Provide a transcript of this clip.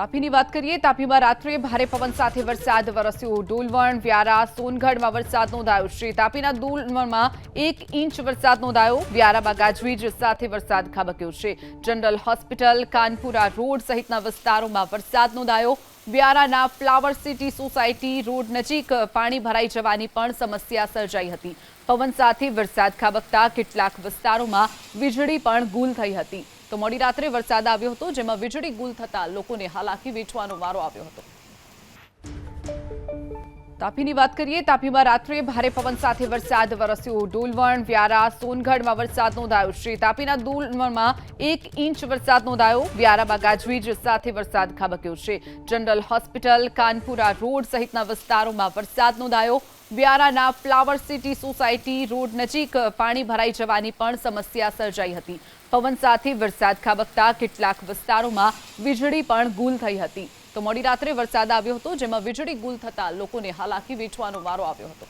તાપીની વાત કરીએ. તાપીમાં રાત્રે ભારે પવન સાથે વરસાદ વરસ્યો. ડોલવણ, વ્યારા, સોનગઢમાં વરસાદ નોંધાયો છે. તાપીના ડોલવણમાં 1 ઇંચ વરસાદ નોંધાયો. વ્યારામાં ગાજવીજ સાથે વરસાદ ખાબક્યો છે. જનરલ હોસ્પિટલ, કાનપુરા રોડ સહિતના વિસ્તારોમાં વરસાદ નોંધાયો. વ્યારાના ફ્લાવર સિટી સોસાયટી રોડ નજીક પાણી ભરાઈ જવાની પણ સમસ્યા સર્જાઈ હતી. પવન સાથે વરસાદ ખાબકતા કેટલાક વિસ્તારોમાં વીજળી પણ ગુલ થઈ હતી. તો મોડી રાત્રે વરસાદ આવ્યો હતો, જેમાં વીજળી ગુલ થતા લોકોને હાલાકી વેઠવાનો વારો આવ્યો હતો. તાપીની વાત કરીએ. તાપીમાં રાત્રે ભારે પવન સાથે વરસાદ વરસ્યો. ડોલવણ, વ્યારા, સોનગઢમાં વરસાદ નોંધાયો છે. તાપીના ડોલવણમાં 1 ઇંચ વરસાદ નોંધાયો. વ્યારામાં ગાજવીજ સાથે વરસાદ ખાબક્યો છે. જનરલ હોસ્પિટલ, કાનપુરા રોડ સહિતના વિસ્તારોમાં વરસાદ નોંધાયો. વ્યારાના ફ્લાવર સિટી સોસાયટી રોડ નજીક પાણી ભરાઈ જવાની પણ સમસ્યા સર્જાઈ હતી. પવન સાથે વરસાદ ખાબકતા કેટલાક વિસ્તારોમાં વીજળી પણ ગુલ થઈ હતી. તો મોડી રાત્રે વરસાદ આવ્યો હતો, જેમાં વીજળી ગુલ થતા લોકોને હાલાકી વેઠવાનો વારો આવ્યો હતો.